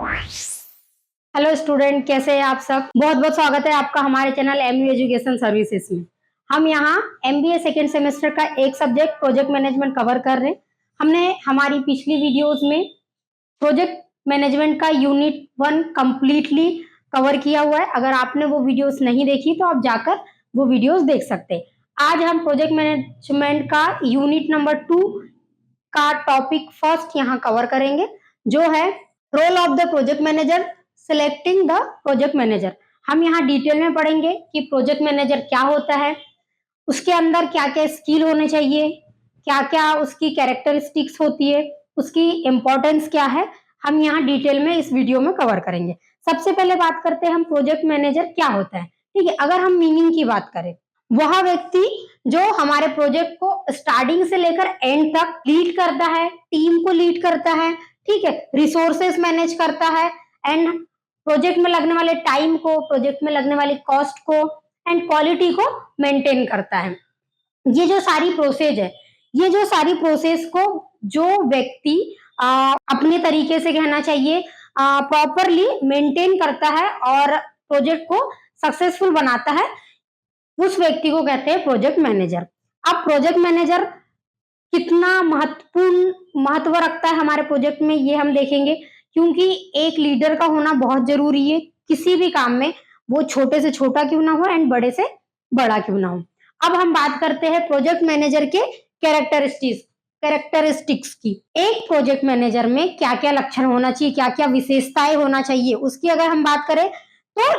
Hello student, कैसे हैं आप सब। बहुत बहुत स्वागत है आपका हमारे चैनल एमयू एजुकेशन सर्विसेज में। हम यहाँ एमबीए सेकेंड सेमेस्टर का एक सब्जेक्ट प्रोजेक्ट मैनेजमेंट कवर कर रहे हैं। हमने हमारी पिछली वीडियोस में प्रोजेक्ट मैनेजमेंट का यूनिट 1 कंप्लीटली कवर किया हुआ है। अगर आपने वो वीडियोस नहीं देखी तो आप जाकर वो वीडियोस देख सकते हैं। आज हम प्रोजेक्ट मैनेजमेंट का यूनिट नंबर 2 का टॉपिक फर्स्ट यहाँ कवर करेंगे, जो है role of the project manager, selecting the project manager. हम यहाँ डिटेल में पढ़ेंगे कि प्रोजेक्ट मैनेजर क्या होता है, उसके अंदर क्या क्या स्किल होने चाहिए, क्या क्या उसकी कैरेक्टरिस्टिक्स होती है, उसकी इंपॉर्टेंस क्या है। हम यहाँ डिटेल में इस वीडियो में कवर करेंगे। सबसे पहले बात करते हैं हम प्रोजेक्ट मैनेजर क्या होता है। ठीक है, अगर हम मीनिंग की बात करें, वह व्यक्ति जो हमारे प्रोजेक्ट को स्टार्टिंग से लेकर एंड तक लीड करता है, टीम को लीड करता है, ठीक है, रिसोर्सेस मैनेज करता है एंड प्रोजेक्ट में लगने वाले टाइम को, प्रोजेक्ट में लगने वाली कॉस्ट को एंड क्वालिटी को मेंटेन करता है। ये जो सारी प्रोसेस है, ये जो सारी प्रोसेस को जो व्यक्ति अपने तरीके से कहना चाहिए प्रॉपरली मेंटेन करता है और प्रोजेक्ट को सक्सेसफुल बनाता है, उस व्यक्ति को कहते हैं प्रोजेक्ट मैनेजर। अब प्रोजेक्ट मैनेजर कितना महत्व रखता है हमारे प्रोजेक्ट में, ये हम देखेंगे, क्योंकि एक लीडर का होना बहुत जरूरी है किसी भी काम में, वो छोटे से छोटा क्यों ना हो एंड बड़े से बड़ा क्यों ना हो। अब हम बात करते हैं प्रोजेक्ट मैनेजर के कैरेक्टरिस्टिक्स की। एक प्रोजेक्ट मैनेजर में क्या क्या लक्षण होना चाहिए, क्या क्या विशेषताएं होना चाहिए, उसकी अगर हम बात करें तो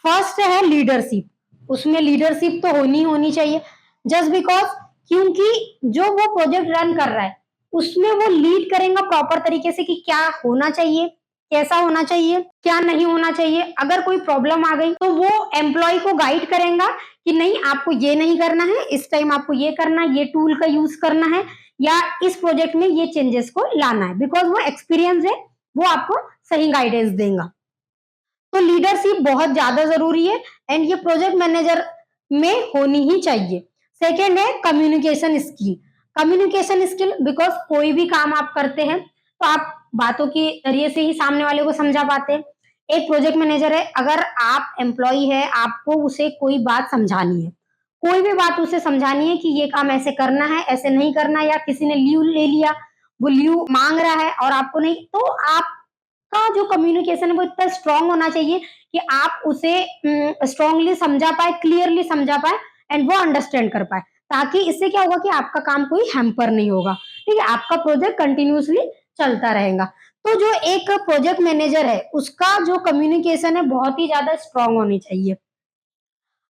फर्स्ट है लीडरशिप। उसमें लीडरशिप तो होनी चाहिए, जस्ट बिकॉज क्योंकि जो वो प्रोजेक्ट रन कर रहा है उसमें वो लीड करेगा प्रॉपर तरीके से कि क्या होना चाहिए, कैसा होना चाहिए, क्या नहीं होना चाहिए। अगर कोई प्रॉब्लम आ गई तो वो एम्प्लॉय को गाइड करेगा कि नहीं, आपको ये नहीं करना है, इस टाइम आपको ये करना है, ये टूल का यूज करना है, या इस प्रोजेक्ट में ये चेंजेस को लाना है। बिकॉज वो एक्सपीरियंस है, वो आपको सही गाइडेंस देगा। तो लीडरशिप बहुत ज्यादा जरूरी है एंड ये प्रोजेक्ट मैनेजर में होनी ही चाहिए। सेकेंड है communication skill. Communication skill because कोई भी काम आप करते हैं तो आप बातों के जरिए से ही सामने वाले को समझा पाते हैं। एक प्रोजेक्ट मैनेजर है, अगर आप एम्प्लॉय है, आपको उसे कोई बात समझानी है, कोई भी बात उसे समझानी है कि ये काम ऐसे करना है, ऐसे नहीं करना, या किसी ने लीव ले लिया, वो लीव मांग रहा है और आपको नहीं, तो आप का जो कम्युनिकेशन है वो इतना स्ट्रांग होना चाहिए कि आप उसे स्ट्रांगली समझा पाए, क्लियरली समझा पाए एंड वो अंडरस्टैंड कर पाए, ताकि इससे क्या होगा कि आपका काम कोई हैम्पर नहीं होगा। ठीक है, आपका प्रोजेक्ट कंटिन्यूसली चलता रहेगा। तो जो एक प्रोजेक्ट मैनेजर है उसका जो कम्युनिकेशन है बहुत ही ज्यादा स्ट्रांग होनी चाहिए।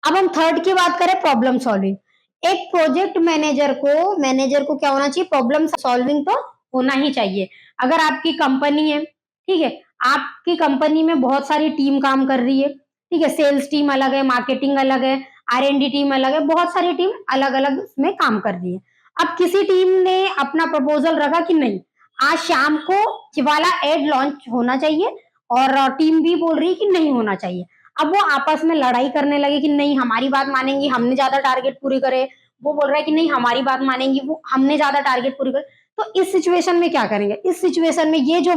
अब हम थर्ड की बात करें, प्रॉब्लम सॉल्विंग। एक प्रोजेक्ट मैनेजर को क्या होना चाहिए, प्रॉब्लम सॉल्विंग तो होना ही चाहिए। अगर आपकी कंपनी है, ठीक है, आपकी कंपनी में बहुत सारी टीम काम कर रही है, ठीक है, सेल्स टीम अलग है, मार्केटिंग अलग है, R&D टीम अलग है, बहुत सारी टीम अलग अलग में काम कर रही है। अब किसी टीम ने अपना प्रपोजल रखा कि नहीं, आज शाम को ये वाला एड लॉन्च होना चाहिए, और टीम भी बोल रही है कि नहीं होना चाहिए। अब वो आपस में लड़ाई करने लगे कि नहीं, हमारी बात मानेंगी, हमने ज्यादा टारगेट पूरी करे, वो बोल रहा है कि नहीं, हमारी बात मानेंगी, वो हमने ज्यादा टारगेट पूरी करे। तो इस सिचुएशन में क्या करेंगे, इस सिचुएशन में ये जो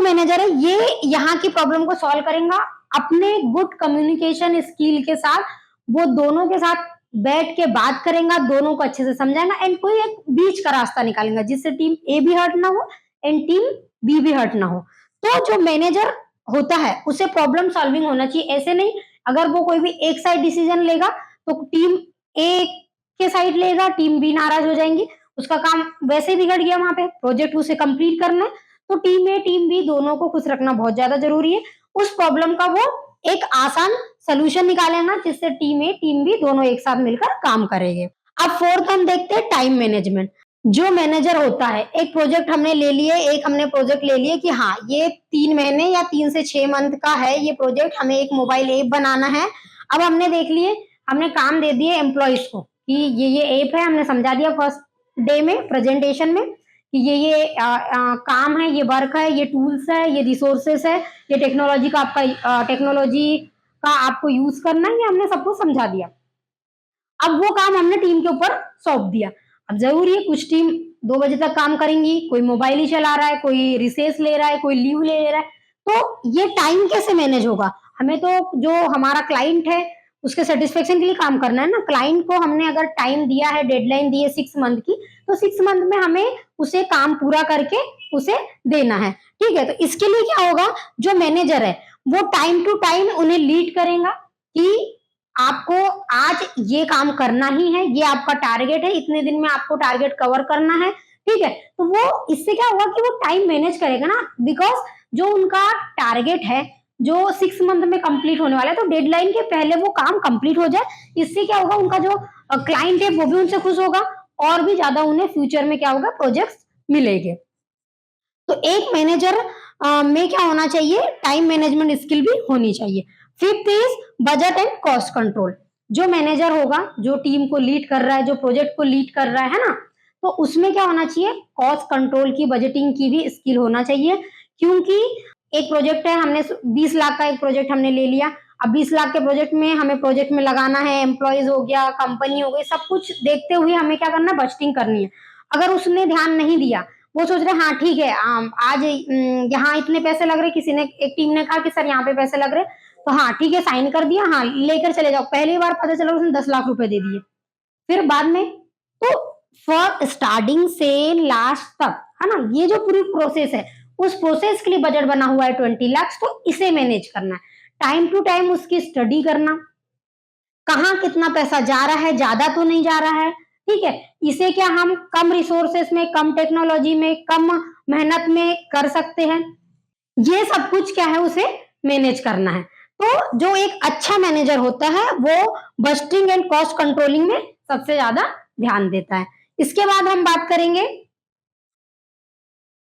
मैनेजर है ये यहाँ की प्रॉब्लम को सॉल्व करेगा अपने गुड कम्युनिकेशन स्किल के साथ। वो दोनों के साथ बैठ के बात करेगा, दोनों को अच्छे से समझाएगा एंड कोई एक बीच का रास्ता निकालेगा जिससे टीम ए भी हर्ट ना हो एंड टीम बी भी हर्ट ना हो। तो जो मैनेजर होता है उसे प्रॉब्लम सॉल्विंग होना चाहिए। ऐसे नहीं, अगर वो कोई भी एक साइड डिसीजन लेगा तो टीम ए के साइड लेगा, टीम बी नाराज हो जाएंगी, उसका काम वैसे बिगड़ गया, वहां पे प्रोजेक्ट उसे कंप्लीट करना है। तो टीम ए टीम बी दोनों को खुश रखना बहुत ज्यादा जरूरी है। उस प्रॉब्लम का वो एक आसान सोल्यूशन निकालेगा जिससे टीम ए टीम बी दोनों एक साथ मिलकर काम करेंगे। अब फोर्थ हम देखते हैं टाइम मैनेजमेंट। जो मैनेजर होता है, एक प्रोजेक्ट हमने ले लिए, एक हमने प्रोजेक्ट ले लिए कि हाँ ये 3 महीने या 3 से 6 मंथ का है ये प्रोजेक्ट, हमें एक मोबाइल ऐप बनाना है। अब हमने देख लिए, हमने काम दे दिए एम्प्लॉयज को कि ये ऐप है, हमने समझा दिया फर्स्ट डे में प्रेजेंटेशन में कि ये काम है, ये वर्क है, ये टूल्स है, ये रिसोर्सेस है, ये टेक्नोलॉजी का आपको यूज करना है, ये हमने सबको समझा दिया। अब वो काम हमने टीम के ऊपर सौंप दिया। अब जरूरी है कुछ टीम 2 बजे तक काम करेंगी, कोई मोबाइल ही चला रहा है, कोई रिसेस ले रहा है, कोई लीव ले रहा है, तो ये टाइम कैसे मैनेज होगा? हमें तो जो हमारा क्लाइंट है उसके सेटिस्फेक्शन के लिए काम करना है ना। क्लाइंट को हमने अगर टाइम दिया है, डेडलाइन दी है 6 मंथ की, तो 6 मंथ में हमें उसे काम पूरा करके उसे देना है। ठीक है, तो इसके लिए क्या होगा, जो मैनेजर है वो टाइम टू टाइम उन्हें लीड करेगा कि आपको आज ये काम करना ही है, ये आपका टारगेट है, इतने दिन में आपको टारगेट कवर करना है। ठीक है, तो वो इससे क्या होगा कि वो टाइम मैनेज करेगा ना, बिकॉज जो उनका टारगेट है जो 6 मंथ में कंप्लीट होने वाला है, तो डेडलाइन के पहले वो काम कंप्लीट हो जाए। इससे क्या होगा, उनका जो क्लाइंट है वो भी उनसे खुश होगा और भी ज्यादा उन्हें फ्यूचर में क्या होगा, प्रोजेक्ट्स मिलेंगे। तो एक मैनेजर में क्या होना चाहिए, टाइम मैनेजमेंट स्किल भी होनी चाहिए। Fifth is budget and cost control. जो मैनेजर होगा, जो टीम को लीड कर रहा है, जो प्रोजेक्ट को लीड कर रहा है ना, तो उसमें क्या होना चाहिए, कॉस्ट कंट्रोल की, बजटिंग की भी स्किल होना चाहिए। क्योंकि एक प्रोजेक्ट है, हमने 20 लाख का एक प्रोजेक्ट हमने ले लिया। अब 20 लाख के प्रोजेक्ट में हमें प्रोजेक्ट में लगाना है, एम्प्लॉयज हो गया, कंपनी हो गई, सब कुछ देखते हुए हमें क्या करना है, बजटिंग करनी है। अगर उसने ध्यान नहीं दिया, वो सोच रहे हाँ ठीक है, आज यहाँ इतने पैसे लग रहे, किसी ने, एक टीम ने कहा कि सर यहाँ पे पैसे लग रहे, तो हाँ ठीक है, साइन कर दिया, हाँ लेकर चले जाओ। पहली बार पता चला उसने 10 लाख रुपए दे दिए, फिर बाद में, तो फॉर स्टार्टिंग से लास्ट तक, है ना, ये जो पूरी प्रोसेस है, उस प्रोसेस के लिए बजट बना हुआ है 20 लाख, तो इसे मैनेज करना है। टाइम टू टाइम उसकी स्टडी करना, कहाँ कितना पैसा जा रहा है, ज्यादा तो नहीं जा रहा है। ठीक है, इसे क्या हम कम रिसोर्सेस में, कम टेक्नोलॉजी में, कम मेहनत में कर सकते हैं, ये सब कुछ क्या है, उसे मैनेज करना है। तो जो एक अच्छा मैनेजर होता है वो बजटिंग एंड कॉस्ट कंट्रोलिंग में सबसे ज्यादा ध्यान देता है। इसके बाद हम बात करेंगे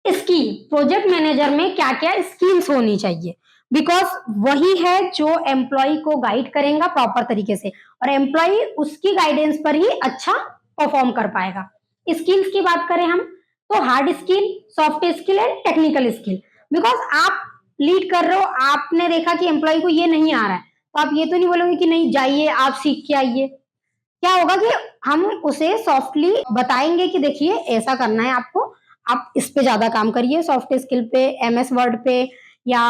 स्किल। प्रोजेक्ट मैनेजर में क्या क्या स्किल्स होनी चाहिए, बिकॉज वही है जो एम्प्लॉय को गाइड करेगा प्रॉपर तरीके से, और एम्प्लॉय उसकी गाइडेंस पर ही अच्छा परफॉर्म कर पाएगा। स्किल्स की बात करें हम, तो hard skill, soft skill and technical skill. Because आप लीड कर रहे हो, आपने देखा कि एम्प्लॉय को ये नहीं आ रहा है, तो आप ये तो नहीं बोलोगे कि नहीं जाइए आप सीख के आइए। क्या होगा कि हम उसे सॉफ्टली बताएंगे कि देखिए ऐसा करना है आपको, आप इस पे ज्यादा काम करिए, सॉफ्ट स्किल पे, एमएस वर्ड पे, या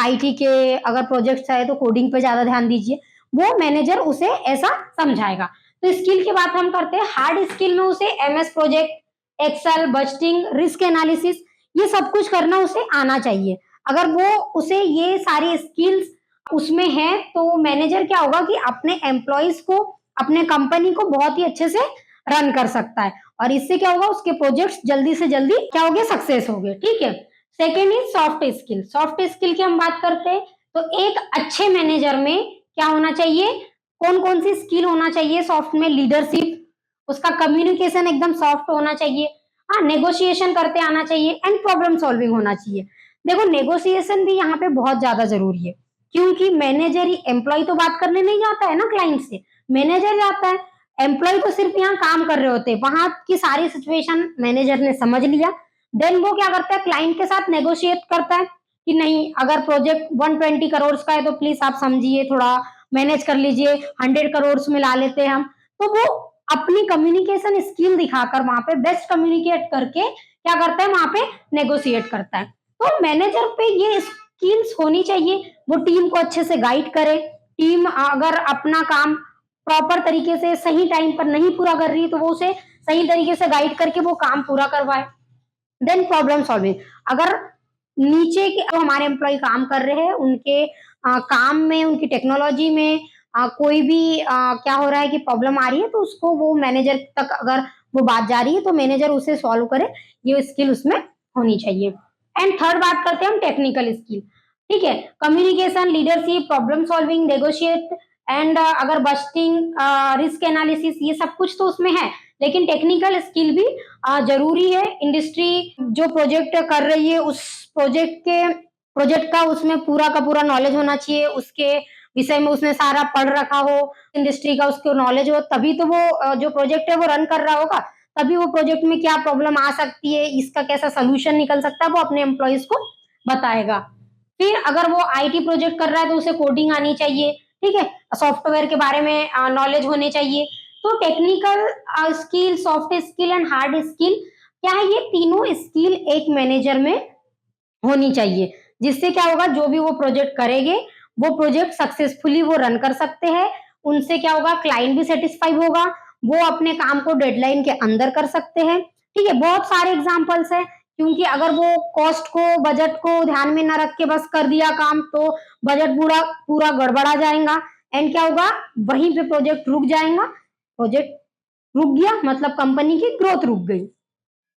आईटी के अगर प्रोजेक्ट्स है तो कोडिंग पे ज्यादा ध्यान दीजिए। वो मैनेजर उसे ऐसा समझाएगा। तो स्किल की बात हम करते हैं, हार्ड स्किल में उसे MS Project, Excel, budgeting, risk analysis, ये सब कुछ करना उसे आना चाहिए। अगर वो उसे ये सारी स्किल्स उसमें है, तो मैनेजर क्या होगा कि अपने एम्प्लॉयज को, अपने कंपनी को बहुत ही अच्छे से रन कर सकता है, और इससे क्या होगा, उसके प्रोजेक्ट्स जल्दी से जल्दी क्या हो गए, सक्सेस हो गए। ठीक है, second is soft skill. Soft skill की हम बात करते हैं, तो एक अच्छे मैनेजर में क्या होना चाहिए, कौन कौन सी स्किल होना चाहिए सॉफ्ट में, लीडरशिप, उसका कम्युनिकेशन एकदम सॉफ्ट होना चाहिए, हाँ नेगोशिएशन करते आना चाहिए, एंड प्रॉब्लम सॉल्विंग होना चाहिए। देखो नेगोशिएशन भी यहाँ पे बहुत ज्यादा जरूरी है, क्योंकि मैनेजर ही, एम्प्लॉय तो बात करने नहीं जाता है ना क्लाइंट से, मैनेजर जाता है। एम्प्लॉय तो सिर्फ यहाँ काम कर रहे होते हैं, वहां की सारी सिचुएशन मैनेजर ने समझ लिया, देन वो क्या करता है, क्लाइंट के साथ नेगोशिएट करता है कि नहीं, अगर प्रोजेक्ट 120 करोड़ का है तो प्लीज आप समझिए, थोड़ा मैनेज कर लीजिए, 100 करोड़ में ला लेते हैं हम। तो वो अपनी कम्युनिकेशन स्किल दिखाकर वहां पे बेस्ट कम्युनिकेट करके क्या करता है, वहां पे नेगोशिएट करता है। तो मैनेजर पे ये स्किल्स होनी चाहिए, वो टीम को अच्छे से गाइड करे। टीम अगर अपना काम प्रॉपर तरीके से सही टाइम पर नहीं पूरा कर रही है, तो वो उसे सही तरीके से गाइड करके वो काम पूरा करवाए। देन प्रॉब्लम सॉल्विंग, अगर नीचे के जो हमारे एम्प्लॉय काम कर रहे हैं, उनके काम में, उनकी टेक्नोलॉजी में कोई भी क्या हो रहा है कि प्रॉब्लम आ रही है, तो उसको वो मैनेजर तक अगर वो बात जा रही है, तो मैनेजर उसे सॉल्व करे, ये स्किल उसमें होनी चाहिए। एंड थर्ड बात करते हैं हम टेक्निकल स्किल। ठीक है, communication, leadership, problem solving, negotiate, and अगर बस्टिंग, रिस्क एनालिसिस, ये सब कुछ तो उसमें है, लेकिन टेक्निकल स्किल भी जरूरी है। इंडस्ट्री जो प्रोजेक्ट कर रही है, उस प्रोजेक्ट का उसमें पूरा का पूरा नॉलेज होना चाहिए, उसके विषय में उसने सारा पढ़ रखा हो, इंडस्ट्री का उसको नॉलेज हो, तभी तो वो जो प्रोजेक्ट है वो रन कर रहा होगा, तभी वो प्रोजेक्ट में क्या प्रॉब्लम आ सकती है, इसका कैसा सोल्यूशन निकल सकता है, वो अपने एम्प्लॉयज को बताएगा। फिर अगर वो आईटी प्रोजेक्ट कर रहा है तो उसे कोडिंग आनी चाहिए। ठीक है, सॉफ्टवेयर के बारे में नॉलेज होने चाहिए। तो technical skill, soft skill and hard skill क्या है, ये तीनों स्किल एक मैनेजर में होनी चाहिए, जिससे क्या होगा, जो भी वो प्रोजेक्ट करेंगे वो प्रोजेक्ट सक्सेसफुली वो रन कर सकते हैं। उनसे क्या होगा, क्लाइंट भी सेटिस्फाई होगा, वो अपने काम को डेडलाइन के अंदर कर सकते हैं। ठीक है, बहुत सारे एग्जांपल्स है, क्योंकि अगर वो कॉस्ट को, बजट को ध्यान में ना रख के बस कर दिया काम, तो बजट पूरा पूरा गड़बड़ा जाएगा एंड क्या होगा, वहीं पे प्रोजेक्ट रुक जाएगा। प्रोजेक्ट रुक गया मतलब कंपनी की ग्रोथ रुक गई।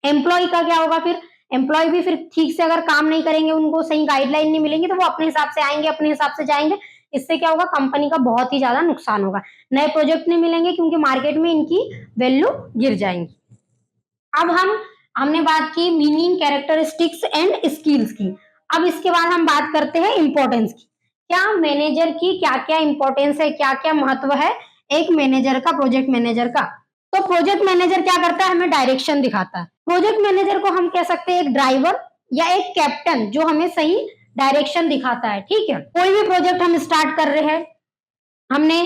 एम्प्लॉय का क्या होगा, फिर एम्प्लॉय भी फिर ठीक से अगर काम नहीं करेंगे, उनको सही गाइडलाइन नहीं मिलेंगी, तो वो अपने हिसाब से आएंगे, अपने हिसाब से जाएंगे। इससे क्या होगा, कंपनी का बहुत ही ज्यादा नुकसान होगा, नए प्रोजेक्ट नहीं मिलेंगे क्योंकि मार्केट में इनकी वैल्यू गिर जाएंगी। अब हमने बात की मीनिंग, कैरेक्टरिस्टिक्स एंड स्किल्स की। अब इसके बाद हम बात करते हैं इंपॉर्टेंस की। क्या मैनेजर की क्या क्या इंपॉर्टेंस है, क्या क्या महत्व है एक मैनेजर का, प्रोजेक्ट मैनेजर का। तो प्रोजेक्ट मैनेजर क्या करता है, हमें डायरेक्शन दिखाता है। प्रोजेक्ट मैनेजर को हम कह सकते हैं एक ड्राइवर या एक कैप्टन, जो हमें सही डायरेक्शन दिखाता है। ठीक है, कोई भी प्रोजेक्ट हम स्टार्ट कर रहे हैं, हमने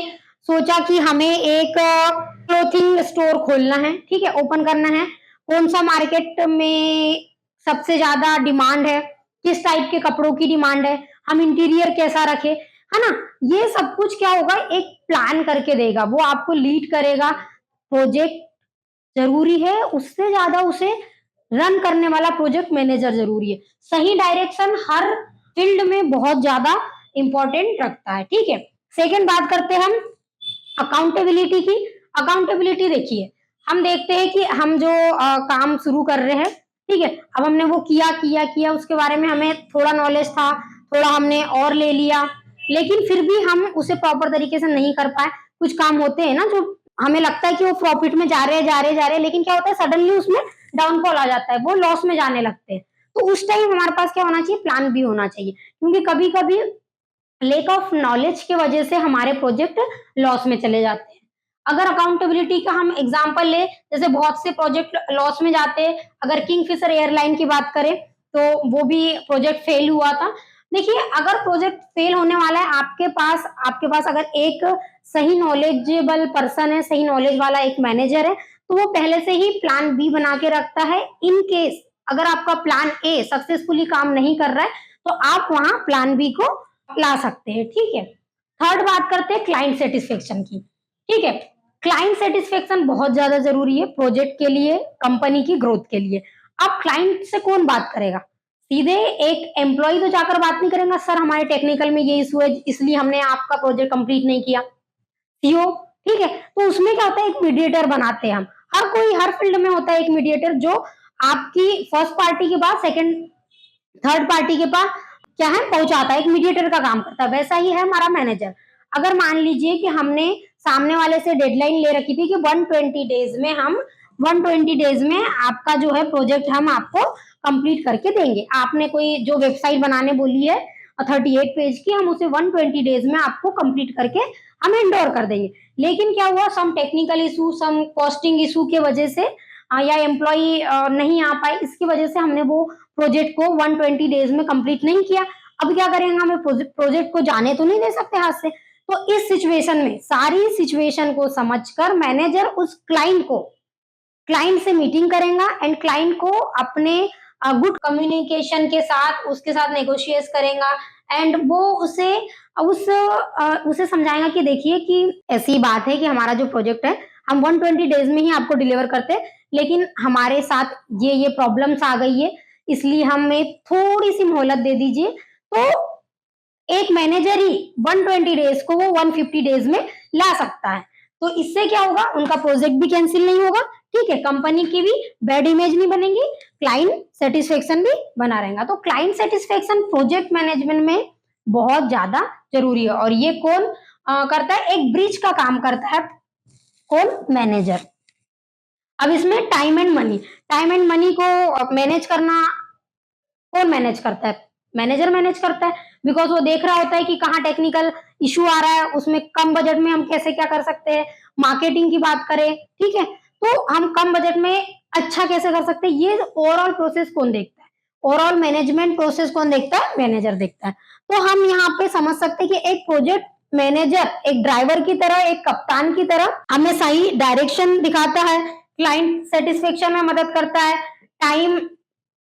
सोचा कि हमें एक क्लोथिंग स्टोर खोलना है, ठीक है, ओपन करना है। कौन सा मार्केट में सबसे ज्यादा डिमांड है, किस टाइप के कपड़ों की डिमांड है, हम इंटीरियर कैसा रखें, है ना। ये सब कुछ क्या होगा, एक प्लान करके देगा, वो आपको लीड करेगा। प्रोजेक्ट जरूरी है, उससे ज्यादा उसे रन करने वाला प्रोजेक्ट मैनेजर जरूरी है। सही डायरेक्शन हर फील्ड में बहुत ज्यादा इंपॉर्टेंट रखता है। ठीक है, सेकंड बात करते हैं हम अकाउंटेबिलिटी की। अकाउंटेबिलिटी देखिए, हम देखते हैं कि हम जो काम शुरू कर रहे हैं, ठीक है, अब हमने वो किया किया किया, उसके बारे में हमें थोड़ा नॉलेज था, थोड़ा हमने और ले लिया, लेकिन फिर भी हम उसे प्रॉपर तरीके से नहीं कर पाए। कुछ काम होते हैं ना, जो हमें लगता है कि वो प्रॉफिट में जा रहे हैं जा रहे हैं जा रहे हैं, लेकिन क्या होता है, सडनली उसमें डाउनफॉल आ जाता है, वो लॉस में जाने लगते हैं। तो उस टाइम हमारे पास क्या होना चाहिए, प्लान भी होना चाहिए, क्योंकि कभी कभी लेक ऑफ नॉलेज की वजह से हमारे प्रोजेक्ट लॉस में चले जाते हैं। अगर अकाउंटेबिलिटी का हम एग्जांपल ले, जैसे बहुत से प्रोजेक्ट लॉस में जाते हैं। अगर किंगफिशर एयरलाइन की बात करें, तो वो भी प्रोजेक्ट फेल हुआ था। देखिए, अगर प्रोजेक्ट फेल होने वाला है, आपके पास अगर एक सही नॉलेजेबल पर्सन है, सही नॉलेज वाला एक मैनेजर है, तो वो पहले से ही प्लान बी बना के रखता है। इन केस अगर आपका प्लान ए सक्सेसफुली काम नहीं कर रहा है, तो आप वहां प्लान बी को ला सकते हैं। ठीक है, थर्ड बात करते हैं क्लाइंट सेटिस्फेक्शन की। ठीक है, क्लाइंट सेटिस्फेक्शन बहुत ज्यादा जरूरी है प्रोजेक्ट के लिए, कंपनी की ग्रोथ के लिए। अब क्लाइंट से कौन बात करेगा, सीधे एक एम्प्लॉय तो जाकर बात नहीं करेगा, सर हमारे टेक्निकल में ये इशू है इसलिए हमने आपका प्रोजेक्ट कंप्लीट नहीं किया। सीओ, ठीक है, तो उसमें क्या होता है, एक मीडिएटर बनाते हैं हम। हर फील्ड में होता है एक मीडिएटर, जो आपकी फर्स्ट पार्टी के बाद सेकंड थर्ड पार्टी के पास क्या है, पहुंचाता है, एक मीडिएटर का काम करता है। वैसा ही है हमारा मैनेजर। अगर मान लीजिए कि हमने सामने वाले से डेडलाइन ले रखी थी कि 120 डेज में आपका जो है प्रोजेक्ट हम आपको कंप्लीट करके देंगे। आपने कोई जो वेबसाइट बनाने बोली है 38 पेज की, हम उसे 120 डेज में आपको कंप्लीट करके हम हैंडओवर कर देंगे। लेकिन क्या हुआ, सम टेक्निकल इशू, सम कॉस्टिंग इशू की वजह से या एम्प्लॉय नहीं आ पाए, इसकी वजह से हमने वो प्रोजेक्ट को 120 डेज में कंप्लीट नहीं किया। अब क्या करेंगे, हमें प्रोजेक्ट को जाने तो नहीं दे सकते हाथ से। तो इस सिचुएशन में सारी सिचुएशन को समझकर मैनेजर उस क्लाइंट से मीटिंग करेगा एंड क्लाइंट को अपने गुड कम्युनिकेशन के साथ उसके साथ नेगोशिएट करेगा एंड वो उसे समझाएगा कि देखिए कि ऐसी बात है कि हमारा जो प्रोजेक्ट है हम 120 डेज में ही आपको डिलीवर करते हैं, लेकिन हमारे साथ ये प्रॉब्लम्स आ गई है, इसलिए हमें थोड़ी सी मोहलत दे दीजिए। तो एक मैनेजर ही 120 डेज को वो 150 डेज में ला सकता है। तो इससे क्या होगा, उनका प्रोजेक्ट भी कैंसिल नहीं होगा, ठीक है, कंपनी की भी बैड इमेज नहीं बनेगी, क्लाइंट सेटिस्फेक्शन भी बना रहेगा। तो क्लाइंट सेटिस्फेक्शन प्रोजेक्ट मैनेजमेंट में बहुत ज्यादा जरूरी है। और ये कौन करता है, एक ब्रिज का काम करता है, कौन, मैनेजर। अब इसमें टाइम एंड मनी को मैनेज करना कौन मैनेज करता है, मैनेजर मैनेज करता है। बिकॉज वो देख रहा होता है कि कहाँ टेक्निकल इशू आ रहा है, उसमें कम बजट में हम कैसे क्या कर सकते हैं। मार्केटिंग की बात करें, ठीक है, तो हम कम बजट में अच्छा कैसे कर सकते हैं, ये ओवरऑल प्रोसेस कौन देखता है, ओवरऑल मैनेजमेंट प्रोसेस कौन देखता है, मैनेजर देखता है। तो हम यहाँ पे समझ सकते हैं कि एक प्रोजेक्ट मैनेजर एक ड्राइवर की तरह, एक कप्तान की तरह हमें सही डायरेक्शन दिखाता है, क्लाइंट सेटिस्फेक्शन में मदद करता है, टाइम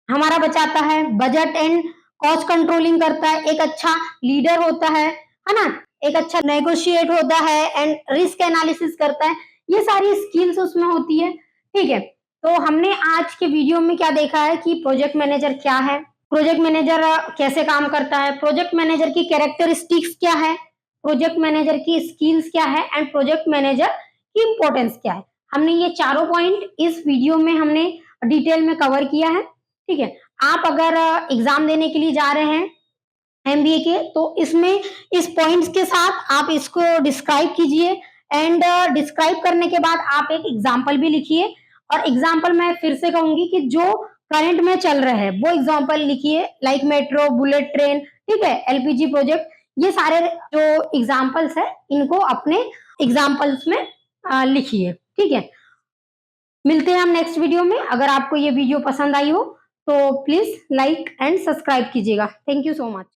हमारा बचाता है, बजट एंड कॉस्ट कंट्रोलिंग करता है, एक अच्छा लीडर होता है ना, एक अच्छा नेगोशिएट होता है एंड रिस्क एनालिसिस करता है। ये सारी स्किल्स उसमें होती है। ठीक है, तो हमने आज के वीडियो में क्या देखा है कि प्रोजेक्ट मैनेजर क्या है, प्रोजेक्ट मैनेजर कैसे काम करता है, प्रोजेक्ट मैनेजर की कैरेक्टरिस्टिक्स क्या है, प्रोजेक्ट मैनेजर की स्किल्स क्या है एंड प्रोजेक्ट मैनेजर की इंपॉर्टेंस क्या है। हमने ये चारों पॉइंट इस वीडियो में हमने डिटेल में कवर किया है। ठीक है, आप अगर एग्जाम देने के लिए जा रहे हैं एमबीए के, तो इसमें इस पॉइंट्स के साथ आप इसको डिस्क्राइब कीजिए एंड डिस्क्राइब करने के बाद आप एक एग्जाम्पल भी लिखिए, और एग्जाम्पल मैं फिर से कहूंगी कि जो करंट में चल रहा है वो एग्जाम्पल लिखिए, लाइक मेट्रो, बुलेट ट्रेन, ठीक है, एलपीजी प्रोजेक्ट, ये सारे जो एग्जाम्पल्स है इनको अपने एग्जाम्पल्स में लिखिए। ठीक है, मिलते हैं हम नेक्स्ट वीडियो में। अगर आपको ये वीडियो पसंद आई हो तो प्लीज लाइक एंड सब्सक्राइब कीजिएगा। Thank you so much.